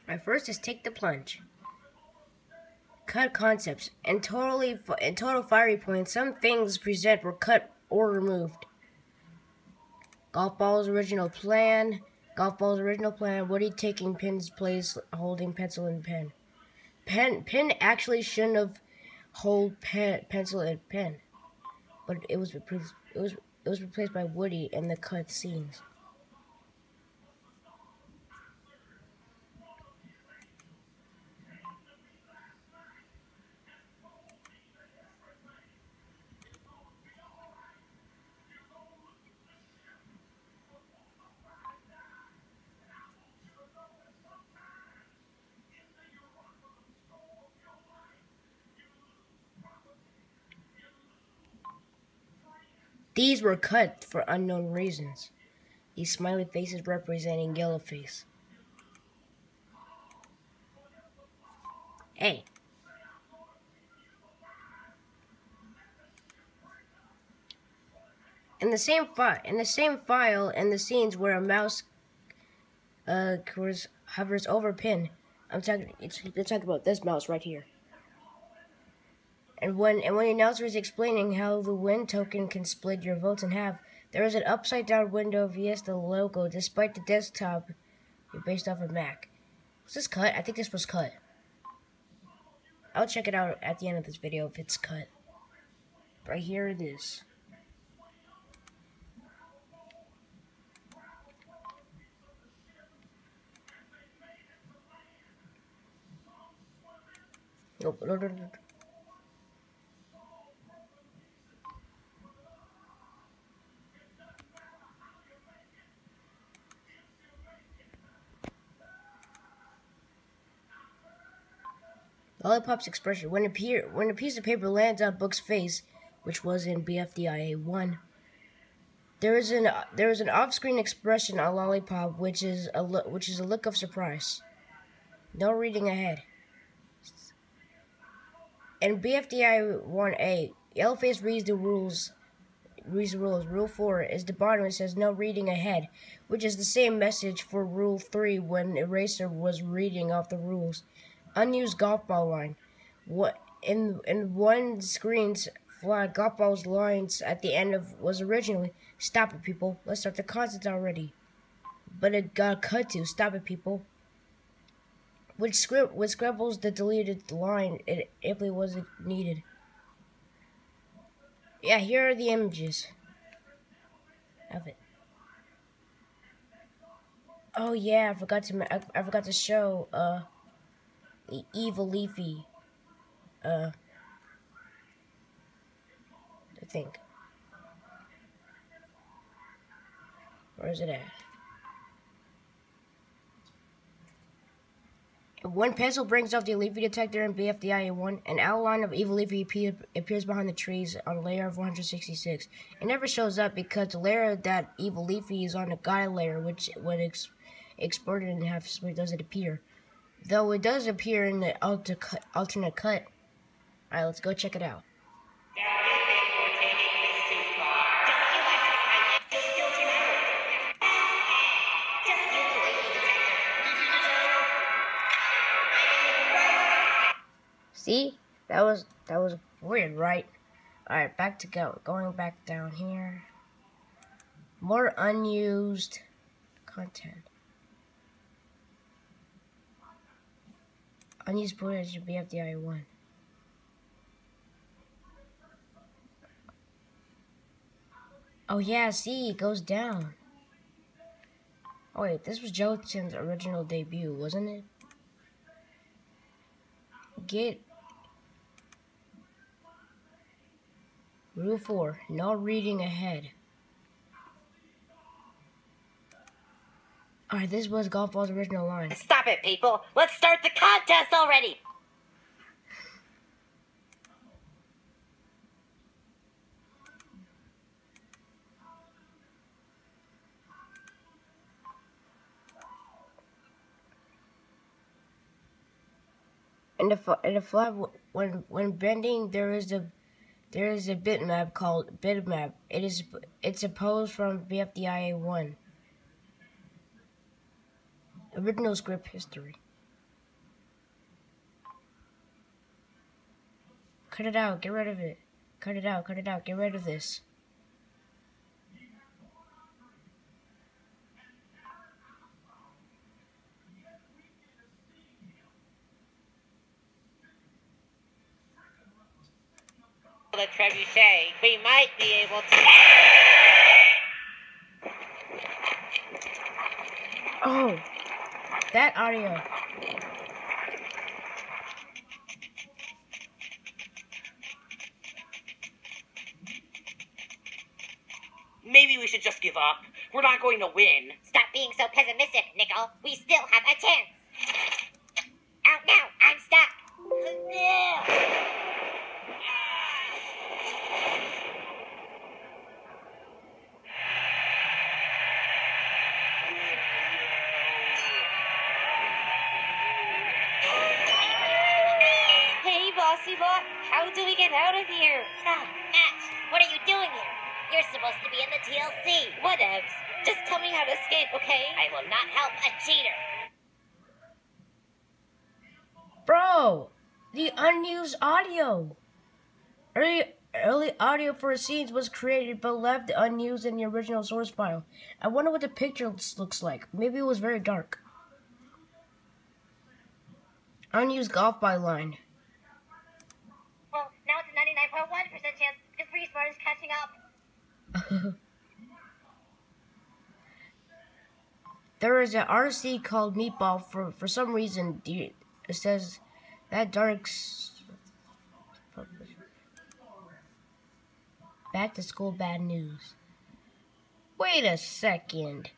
Alright, first is take the plunge. Cut concepts. In total fiery points, some things present were cut or removed. Golf ball's original plan. Woody taking Pin's place, holding pencil and pen. Pin actually shouldn't have hold pencil and pen, but it was replaced by Woody in the cut scenes. These were cut for unknown reasons. These smiley faces representing Yellowface. Hey. In the same file, in the scenes where a mouse hovers over Pin, they're talking about this mouse right here. And when the announcer is explaining how the win token can split your votes in half, there is an upside-down window via the logo, despite the desktop based off of Mac. Was this cut? I think this was cut. I'll check it out at the end of this video if it's cut. Right here it is. Nope. Lollipop's expression when a piece of paper lands on Book's face, which was in Bfdi 1, there is an off-screen expression on Lollipop, which is a look of surprise. No reading ahead. In Bfdi 1A, Yellowface reads the rules. Rule 4 is the bottom. It says no reading ahead, which is the same message for Rule 3 when Eraser was reading off the rules. Unused golf ball line. What in one screen's flag, golf ball's lines at the end of was originally "Stop it, people. Let's start the contest already." But it got cut to "Stop it, people." Which scribbles the deleted line it simply wasn't needed. Yeah, here are the images of it. Oh yeah, I forgot to show the evil leafy I think. Where is it at? When pencil brings off the leafy detector in Bfdi 1, an outline of evil leafy appears behind the trees on layer of 166. It never shows up because the layer that evil leafy is on the guide layer, which when exported in half split doesn't appear. Though it does appear in the alternate cut. Alright, let's go check it out. See? That was weird, right? Alright, back to going back down here. More unused content. Unused footage of Bfdi 1. Oh yeah, see, it goes down. Oh wait, this was Jotun's original debut, wasn't it? Get Rule 4, no reading ahead. Alright, this was Golf Ball's original line. Stop it, people! Let's start the contest already! In the flag, when bending, there is a bitmap called bitmap. It's a pose from Bfdi 1. Original script history. Cut it out. Get rid of it. Cut it out. Cut it out. Get rid of this. The trebuchet, we might be able to. Oh, that audio. Maybe we should just give up. We're not going to win. Stop being so pessimistic, Nickel. We still have a chance. Out now. I'm stuck. Hey, Bossy Bot, how do we get out of here? Ash, what are you doing here? You're supposed to be in the TLC. Whatevs. Just tell me how to escape, okay? I will not help a cheater. Bro, the unused audio. Early audio for scenes was created but left unused in the original source file. I wonder what the picture looks like. Maybe it was very dark. Unused golf byline. Well, now it's a 99.1% chance because Free Smart is catching up. There is an RC called Meatball for some reason. It says that back to school bad news. Wait a second.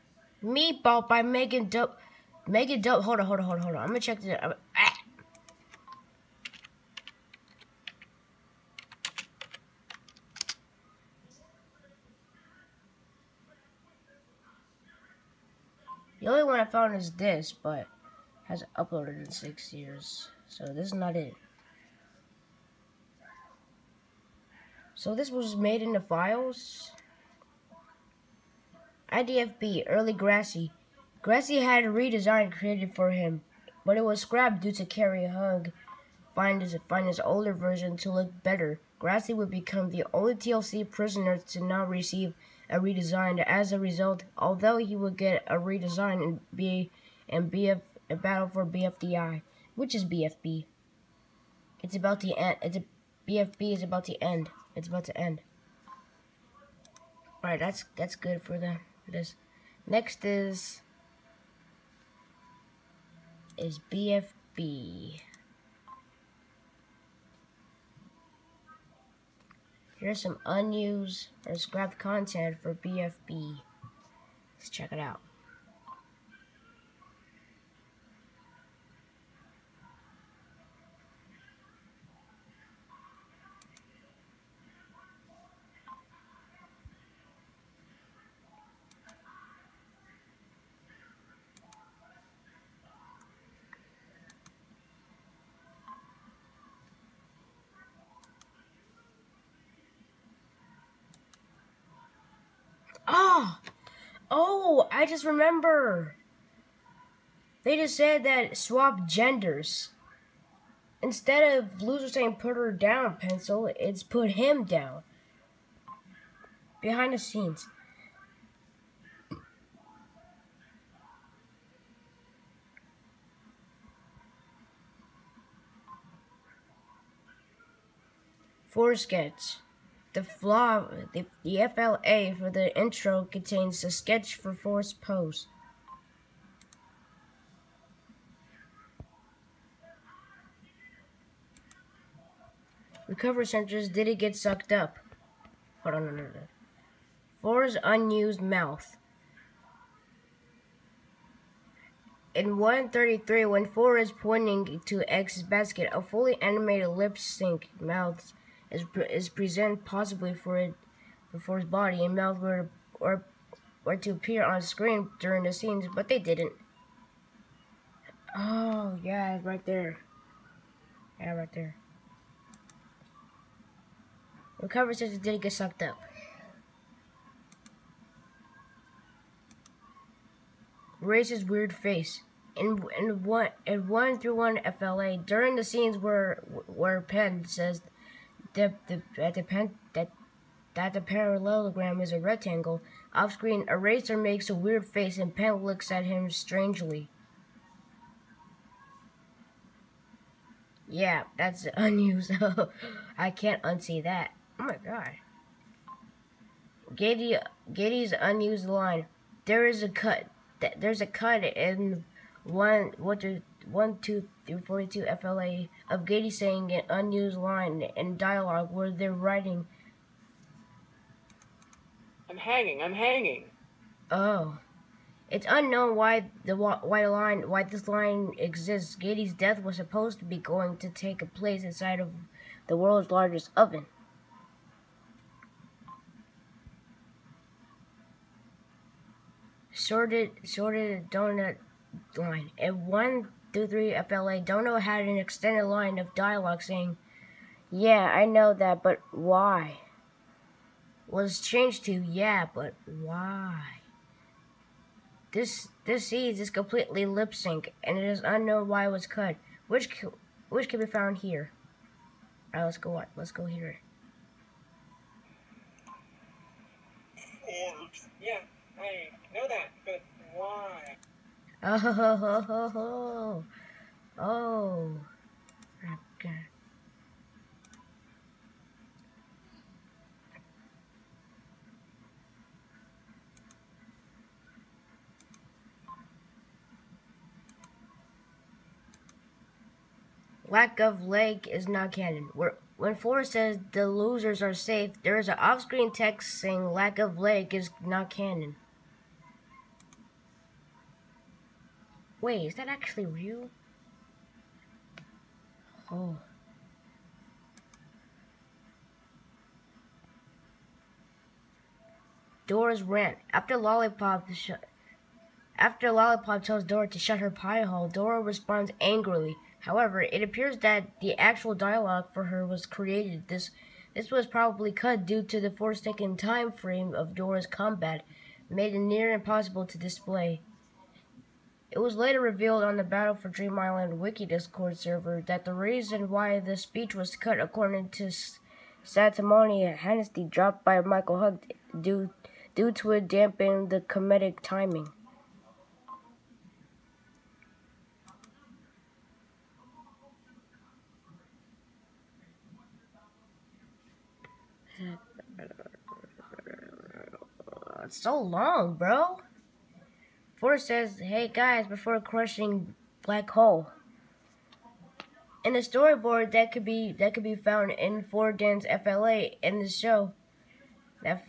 Meatball by Megan Dope. Hold on. I'm gonna check this out. The only one I found is this, but hasn't uploaded in 6 years. So this is not it. So this was made in the files. IDFB, early Grassy. Grassy had a redesign created for him, but it was scrapped due to Cary haung find his older version to look better. Grassy would become the only TLC prisoner to not receive a redesign. As a result, although he would get a redesign and be a battle for Bfdi, which is BFB. It's about to end. BFB is about to end. It's about to end. Alright, that's good for this. Next is BFB. Here's some unused or scrapped content for BFB. Let's check it out. Oh, I just remember. They just said that swap genders. Instead of loser saying put her down, pencil, it's put him down. Behind the scenes. For sketch. The FLA for the intro contains a sketch for Force pose. Recovery centers did it get sucked up? Hold on, no. For's unused mouth. In 133, when For is pointing to X's basket, a fully animated lip sync mouth is present possibly for For's body and mouth were to appear on screen during the scenes, but they didn't. Oh yeah, right there. Yeah, right there. Recovery says it didn't get sucked up. Race's weird face. In 1-1 FLA, during the scenes where Penn says that the parallelogram is a rectangle. Off-screen, Eraser makes a weird face and Pen looks at him strangely. Yeah, that's unused. I can't unsee that. Oh my god. Getty's unused line. There's a cut in 1, 2, 3, 42 FLA of Getty saying an unused line in dialogue where they're writing. I'm hanging. Oh. It's unknown why this line exists. Getty's death was supposed to be going to take a place inside of the world's largest oven. Sorted donut line. And 1 through 3 FLA Dono had an extended line of dialogue saying, "Yeah, I know that, but why?" Was changed to, "Yeah, but why?" This seeds is completely lip sync, and it is unknown why it was cut. Which can be found here. Alright, let's go on. Let's go here. Orbs. Yeah, I know that, but why? Oh. Okay. Lack of leg is not canon. When Forrest says the losers are safe, there is an off-screen text saying lack of leg is not canon. Wait, is that actually real? Oh. Dora's rant. After Lollipop tells Dora to shut her pie hole, Dora responds angrily. However, it appears that the actual dialogue for her was created. This was probably cut due to the forsaken time frame of Dora's combat, made it near impossible to display. It was later revealed on the Battle for Dream Island Wiki Discord server that the reason why the speech was cut, according to Satamoni Hennessy, dropped by Michael Hunt due to it dampen the comedic timing. It's so long, bro. Forrest says, "Hey guys," before crushing black hole. In the storyboard that could be found in 4Dan's FLA in the show, that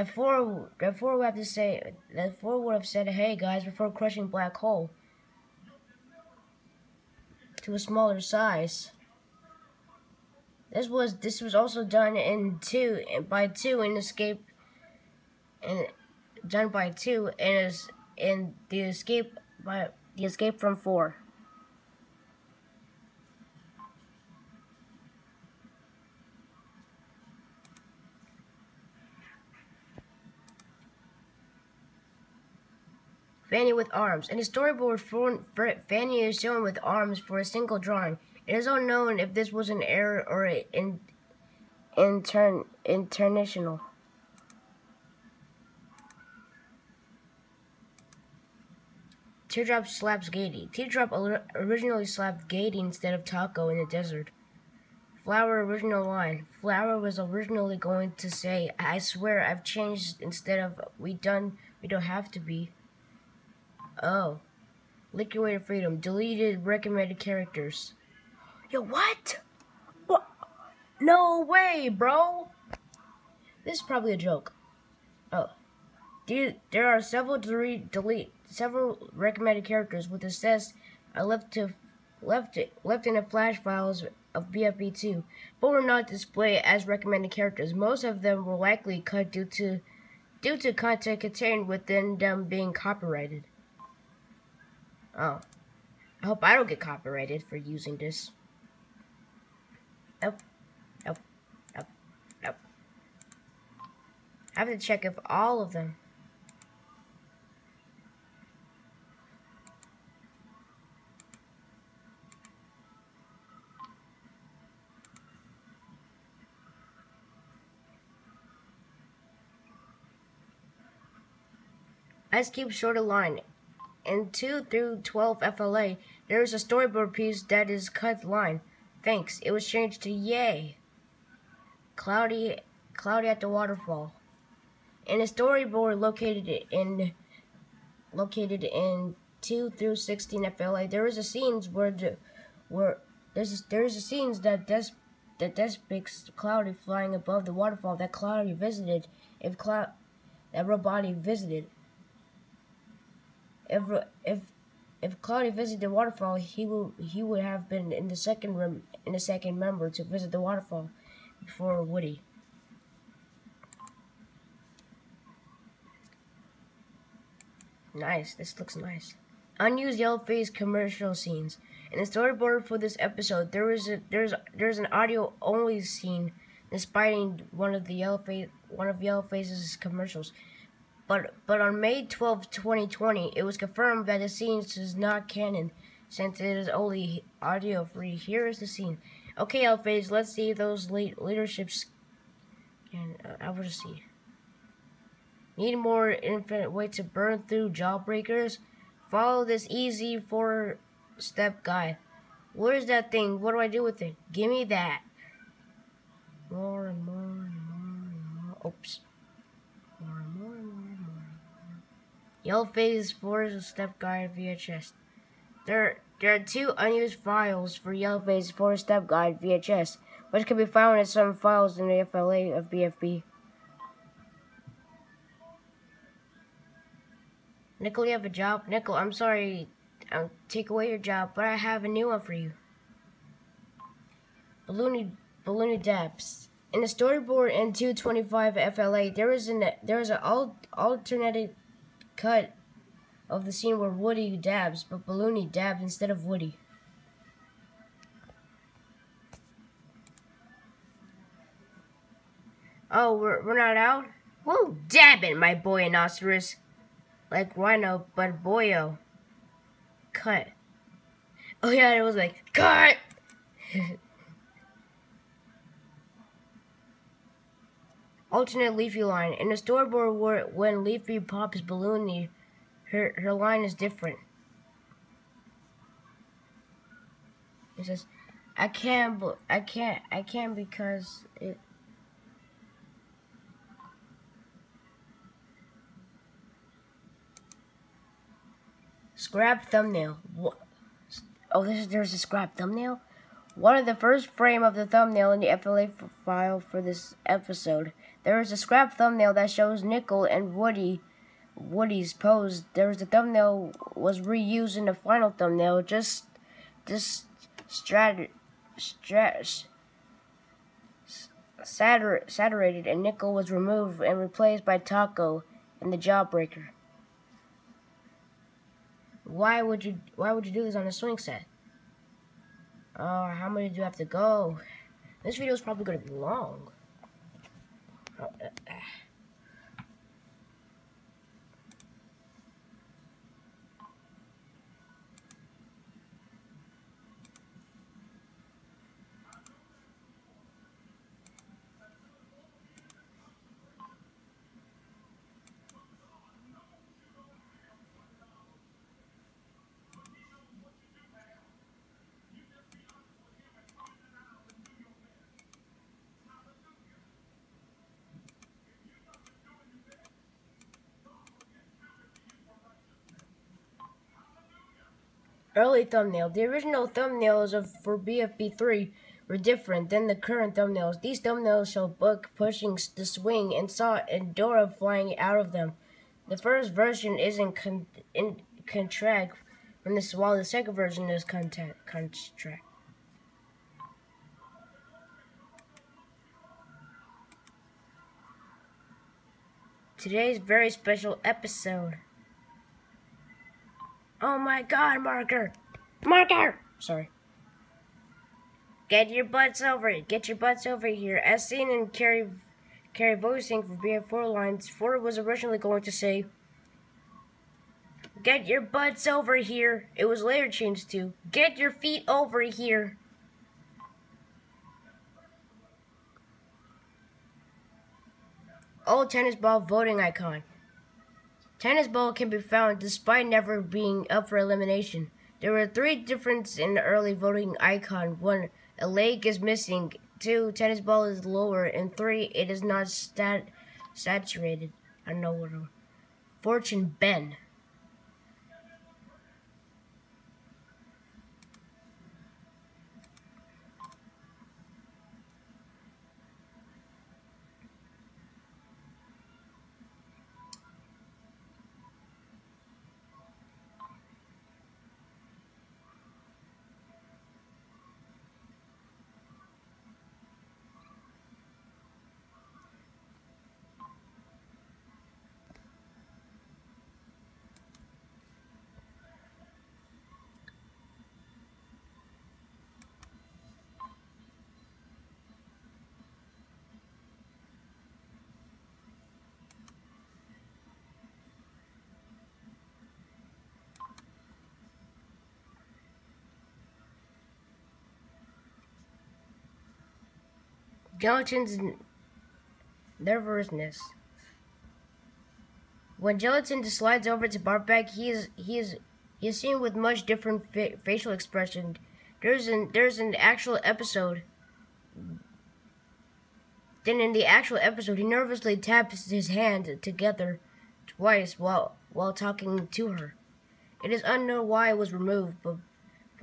four would have said, "Hey guys," before crushing black hole to a smaller size. This was also done by 2 in Escape, and done by 2 in the Escape from 4. Fanny with arms. In the storyboard, Fanny is shown with arms for a single drawing. It is unknown if this was an error or an intentional. Teardrop slaps Gady. Teardrop originally slapped Gady instead of Taco in the desert. Flower original line. Flower was originally going to say, "I swear I've changed," instead of we don't have to be." Oh. Liquidated Freedom. Deleted recommended characters. Yo, what? What? No way, bro. This is probably a joke. Oh. There are several several recommended characters with assess are left in the flash files of BFB2, but were not displayed as recommended characters. Most of them were likely cut due to content contained within them being copyrighted. Oh. I hope I don't get copyrighted for using this. Nope. I have to check if all of them. Ice Cube shorter line. In 2 through 12 FLA, there is a storyboard piece that is cut line. Thanks. It was changed to yay. Cloudy at the waterfall. In a storyboard located in 2 through 16 FLA, there is a scenes where there's a scenes that depicts Cloudy flying above the waterfall that Cloudy visited. That Robody visited. If Cloudy visited the waterfall, he would have been in the second member to visit the waterfall before Woody. Nice. This looks nice. Unused Yellowface commercial scenes. In the storyboard for this episode, there's an audio only scene despite one of Yellowface's commercials. But on May 12, 2020, it was confirmed that the scene is not canon, since it is only audio free. Here is the scene. Okay, Yellowface, let's see if those leaderships can. I will just see. Need more infinite way to burn through jawbreakers? Follow this easy 4-step guide. Where's that thing? What do I do with it? Give me that. More and more and more and more. Oops. More and more and more and more. Yellowface 4-step guide VHS. There are 2 unused files for Yellowface 4-step guide VHS, which can be found as some files in the FLA of Bfdi. Nickel, you have a job? Nickel, I'm sorry I'll take away your job, but I have a new one for you. Balloony Dabs. In the storyboard in 225 FLA, there is an alternative cut of the scene where Woody dabs, but Balloony dabs instead of Woody. Oh, we're not out? Whoa, dab it, my boy rhinoceros. Like Rhino, but boyo. Cut. Oh yeah, it was like, cut! Alternate Leafy line. In the storyboard when Leafy pops Balloony, her line is different. It says, I can't because it... Scrap thumbnail. What? Oh, there's a scrap thumbnail? One of the first frame of the thumbnail in the FLA file for this episode. There is a scrap thumbnail that shows Nickel and Woody's pose. There is a thumbnail was reused in the final thumbnail. Just saturated, and Nickel was removed and replaced by Taco and the Jawbreaker. Why would you do this on a swing set? Oh, how many do you have to go? This video is probably going to be long. Early thumbnail. The original thumbnails for BFB3 were different than the current thumbnails. These thumbnails show Buck pushing the swing and Saw and Dora flying out of them. The first version is in contract from this, while the second version is contract. Today's very special episode. Oh my god, Marker! Marker! Sorry. Get your butts over it. Get your butts over here. As seen in Cary voicing for BF4 lines, Ford was originally going to say, get your butts over here. It was later changed to, get your feet over here. Old tennis ball voting icon. Tennis ball can be found despite never being up for elimination. There were 3 differences in the early voting icon. 1. A leg is missing. 2. Tennis ball is lower. And 3. It is not saturated. I don't know what. Fortune Ben. Gelatin's nervousness. When gelatin slides over to Bartback, he is seen with much different facial expression. There's an actual episode. Then in the actual episode, he nervously taps his hand together twice while talking to her. It is unknown why it was removed, but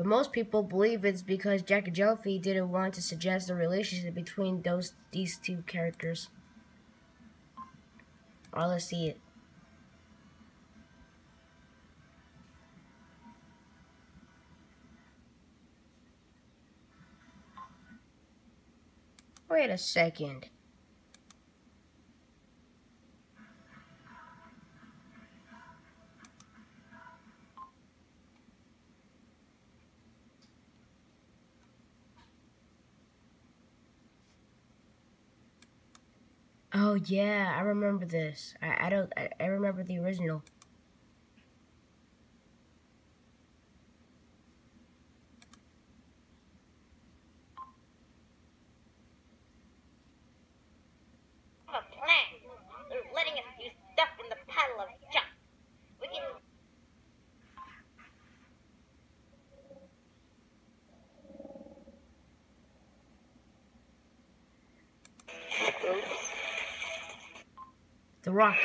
most people believe it's because jacknjellify didn't want to suggest a relationship between these 2 characters. Alright, let's see it. Wait a second. Oh yeah, I remember this. I remember the original. A plan. They're letting us do stuff in the pile of junk. We can. The Rocky.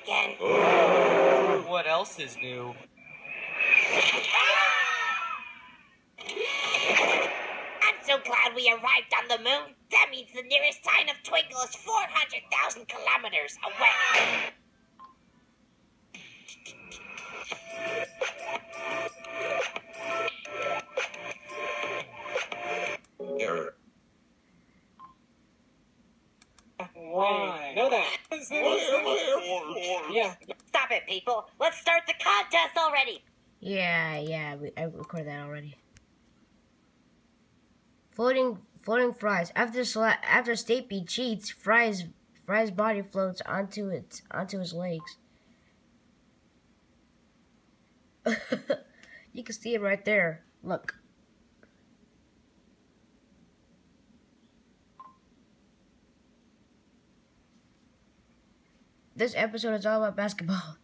Again. What else is new? I'm so glad we arrived on the moon. That means the nearest sign of Twinkle is 400,000 kilometers away. Error. Why? Know that. Yeah. Stop it, people. Let's start the contest already. Yeah, I recorded that already. Floating fries. After Stapy cheats, Fry's body floats onto his legs. You can see it right there. Look. This episode is all about basketball.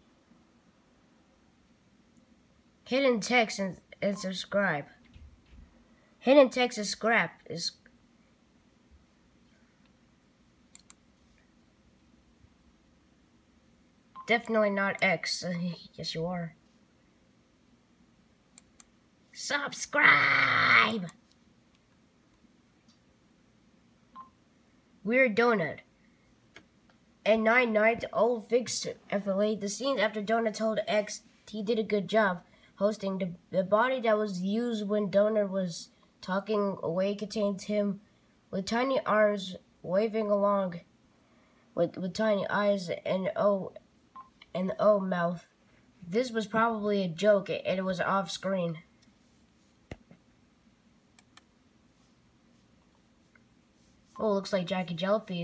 Hidden text and subscribe. Hidden text is scrap. Definitely not X. Yes, you are. Subscribe! Weird Donut. And 9 old fixed FLA. The scenes after Donut told X he did a good job hosting. The body that was used when Donut was talking away contains him with tiny arms waving along with tiny eyes and O mouth. This was probably a joke and it was off screen. Oh, looks like jacknjellify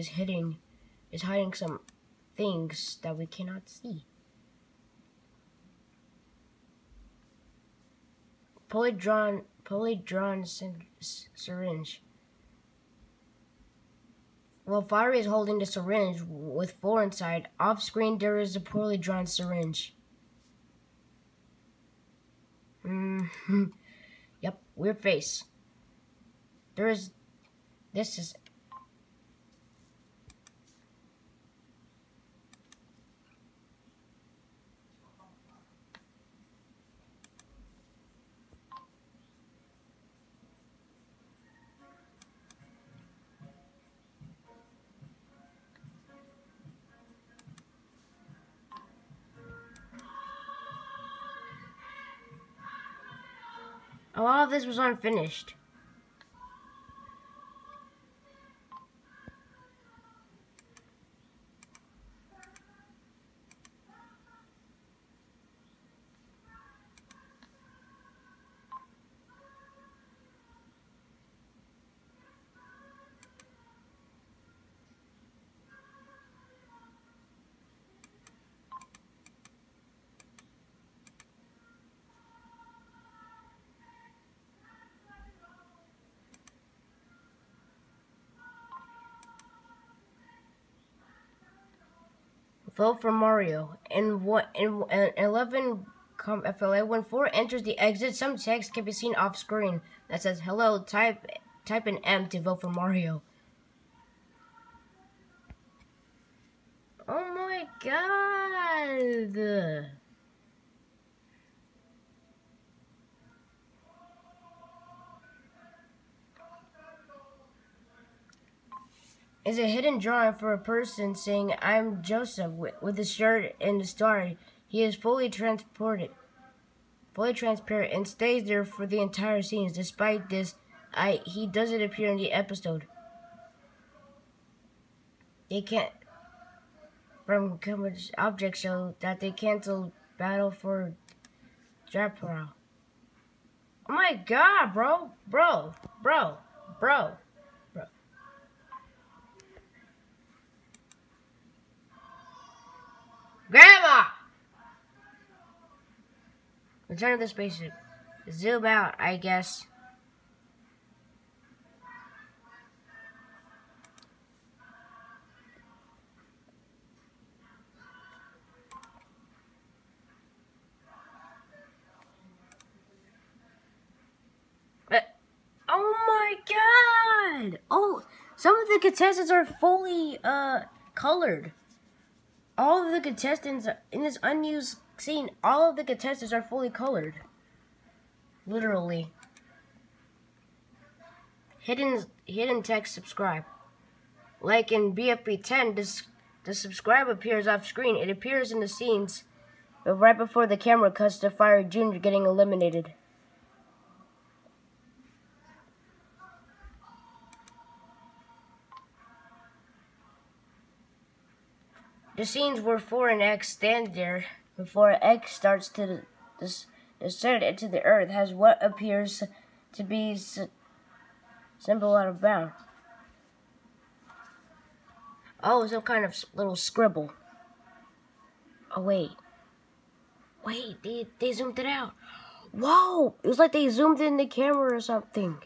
is hiding some things that we cannot see. Poorly drawn syringe. While Fire is holding the syringe with 4 inside, off screen there is a poorly drawn syringe. Yep, weird face. This is... A lot of this was unfinished. Vote for Mario. In 11 FLA, when 4 enters the exit, some text can be seen off screen that says hello. Type an M to vote for Mario. Oh my god. Is a hidden drawing for a person saying, "I'm Joseph," with a shirt and a star. He is fully transparent, and stays there for the entire scene. Despite this, he doesn't appear in the episode. They can't, from coverage objects show that they canceled battle for Japara. Oh my god, bro. Grandma! Return to the spaceship. Zoom out, I guess. Oh my god! Oh, some of the contestants are fully colored. All of the contestants in this unused scene, all of the contestants are fully colored. Literally. Hidden text subscribe. Like in Bfdi 10, the subscribe appears off screen. It appears in the scenes, but right before the camera cuts to Fire Jr. getting eliminated. The scenes where 4 and X stand there before X starts to descend into the earth has what appears to be symbol out of bound. Oh, some kind of little scribble. Oh, wait. They zoomed it out. Whoa! It was like they zoomed in the camera or something.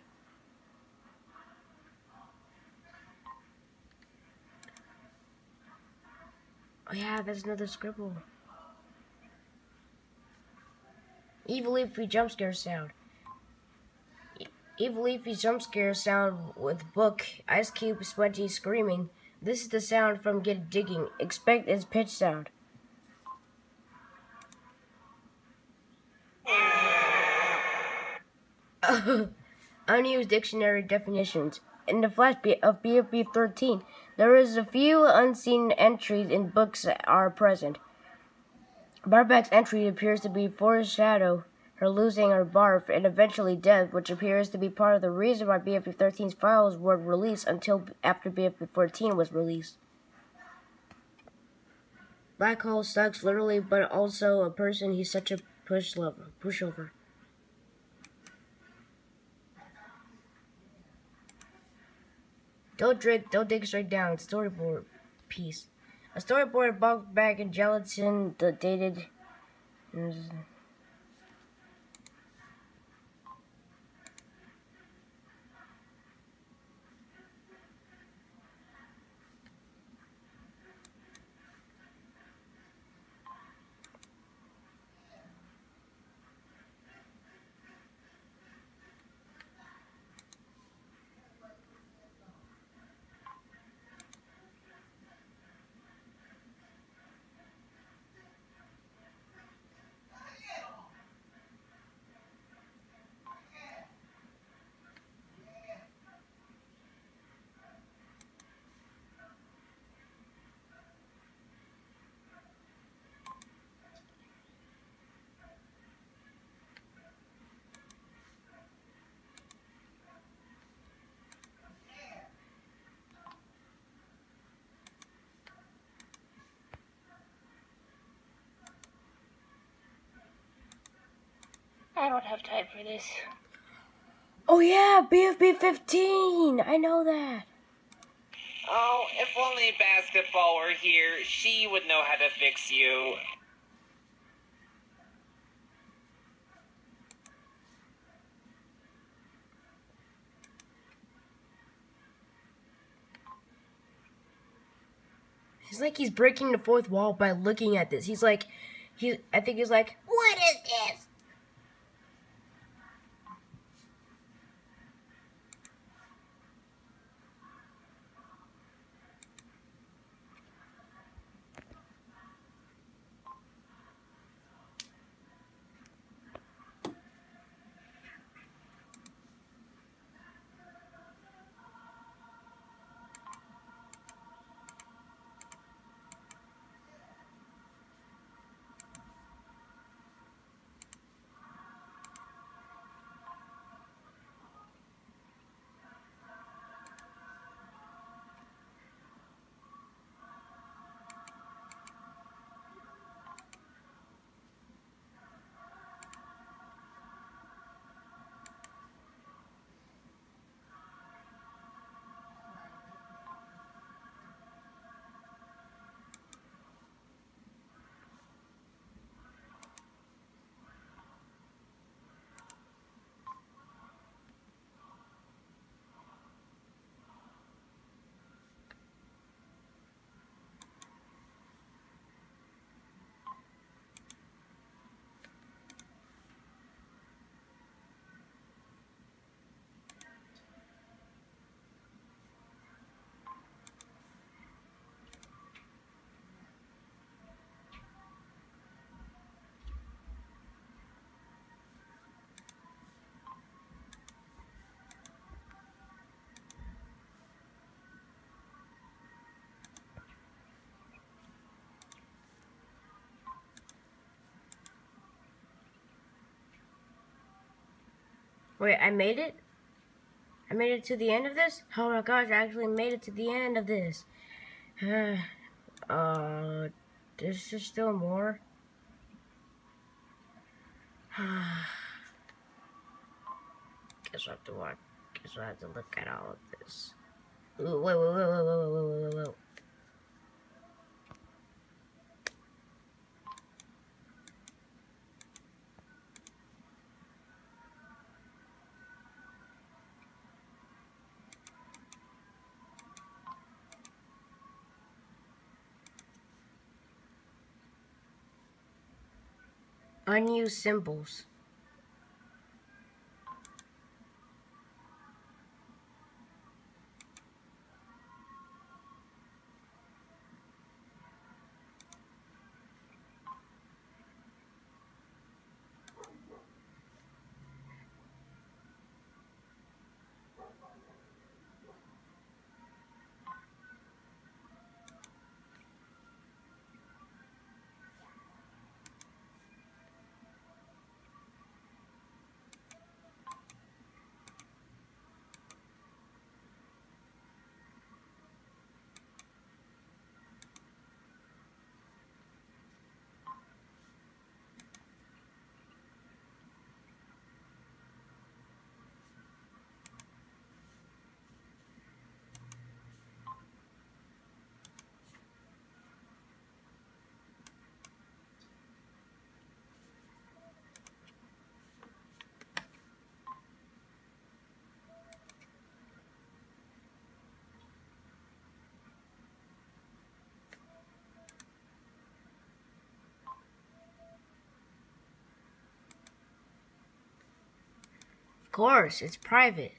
Oh yeah, there's another scribble. Evil Leafy jump scare sound. Evil Leafy jump scare sound with book, Ice Cube, Spongy screaming. This is the sound from Get Digging. Expect its pitch sound. Unused dictionary definitions. In the flash of Bfdi 13, there is a few unseen entries in books that are present. Barback's entry appears to be foreshadow her losing her barf and eventually death, which appears to be part of the reason why Bfdi 13's files were released until after Bfdi 14 was released. Black Hole sucks literally, but also a person. He's such a pushover. Don't dig straight down. Storyboard piece. A storyboard bulk bag and gelatin dated. I don't have time for this. Oh yeah, BFB 15. I know that. Oh, if only Basketball were here, she would know how to fix you. It's like he's breaking the fourth wall by looking at this. I think he's like, What is this? wait, I made it? I made it to the end of this? Oh my gosh, I actually made it to the end of this. There's just still more. Guess I have to watch. Guess I have to look at all of this. Ooh, wait. Unused symbols. Of course, it's private.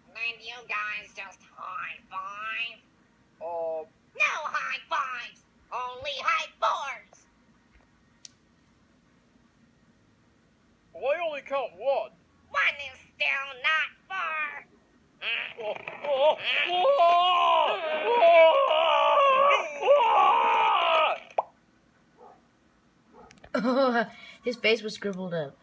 And you guys just high five? No high fives! Only high fours! Well, I only count one. One is still not four! His face was scribbled up.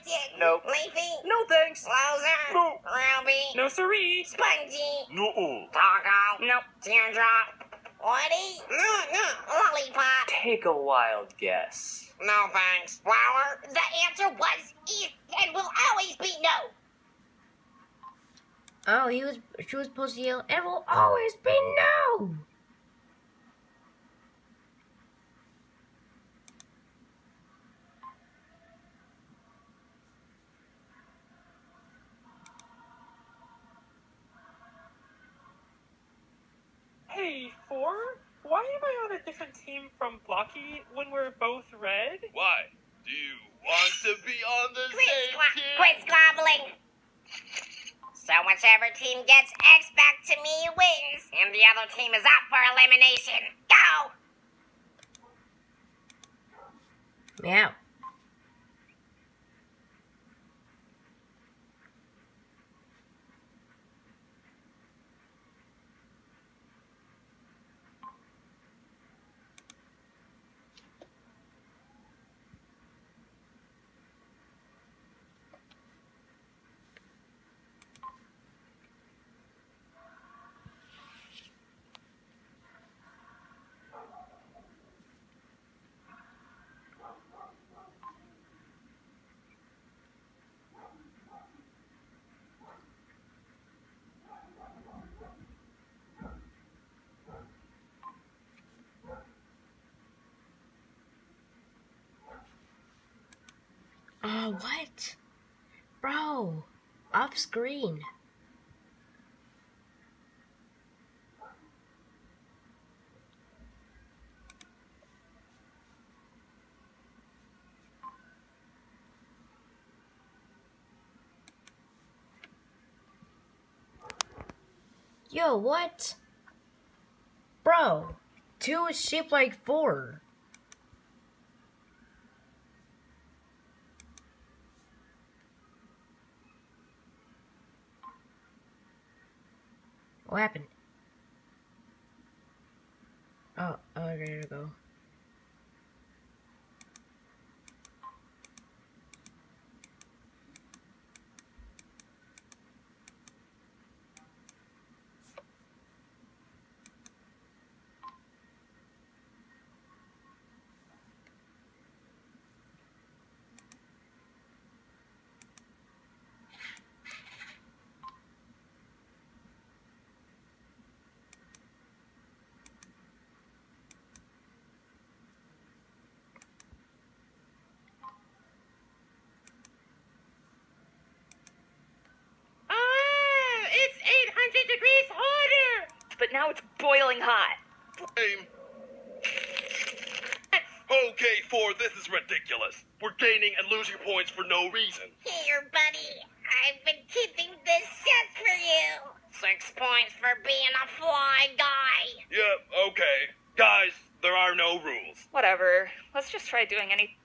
Twisted. Nope. Leafy. No thanks. Loser. No. Ruby. No siree. Spongy. No. Taco. Nope. Teardrop. Woody. Lollipop. Take a wild guess. No thanks. Flower. The answer was is and will always be no. Oh, she was supposed to yell, "It will always be no!" Hey, Four? Why am I on a different team from Blocky when we're both red? Why? Do you want to be on the same team? Quit squabbling. So whichever team gets X back to me wins, and the other team is up for elimination. Go! Meow. Oh, what? Bro, off screen. Yo, what? Bro, 2 is shaped like 4. What happened? Oh, there you go. It's 800 degrees hotter! But now it's boiling hot. Aim. Okay, 4, this is ridiculous. We're gaining and losing points for no reason. Here, buddy. I've been keeping this just for you. 6 points for being a fly guy. Yeah, okay. Guys, there are no rules. Whatever. Let's just try doing anything.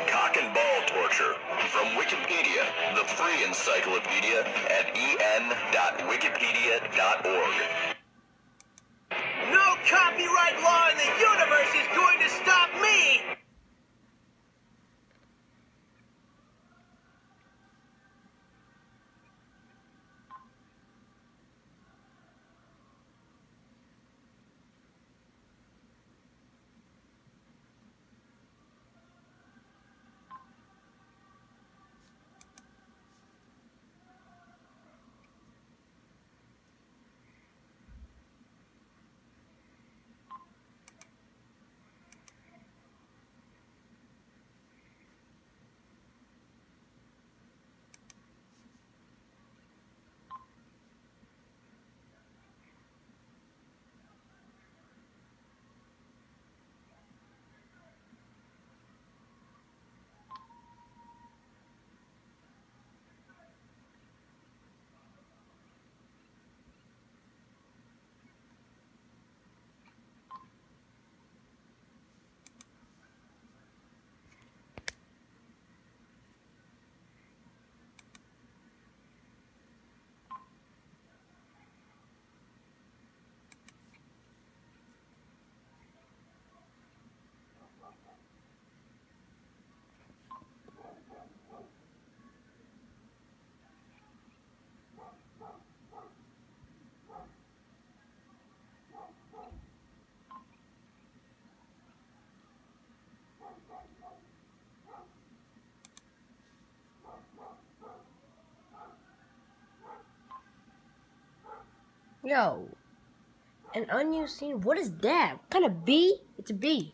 Cock and ball torture. From Wikipedia, the free encyclopedia at en.wikipedia.org. No copyright law in the universe is going to stop me! Yo, an unused scene? What is that? What kind of bee? It's a bee.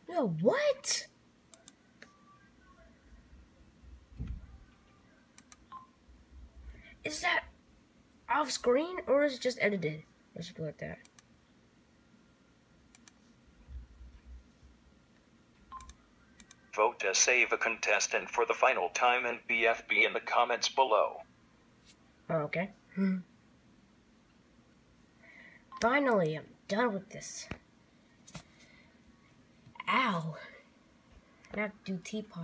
No, what? Is that off screen or is it just edited? Let's do it that. Vote to save a contestant for the final time and BFB in the comments below. Oh, okay. Finally, I'm done with this. Ow. Not do teapot.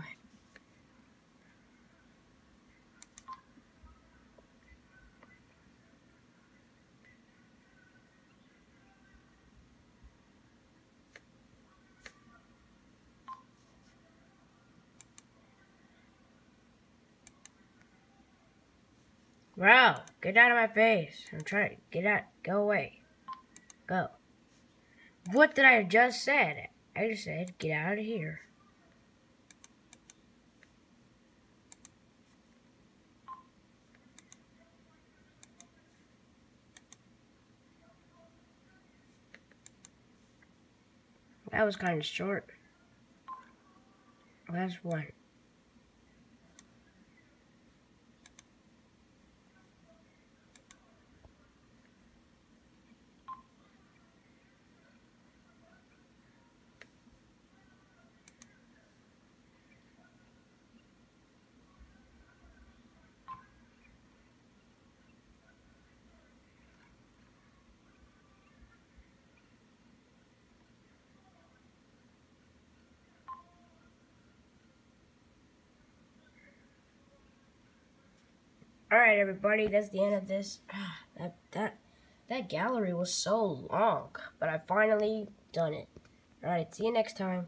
Bro, get out of my face. I'm trying to get out. Go away. Go. What did I just said? I just said, get out of here. That was kind of short. Last one. Alright, everybody, that's the end of this. That gallery was so long, but I finally done it. Alright, see you next time.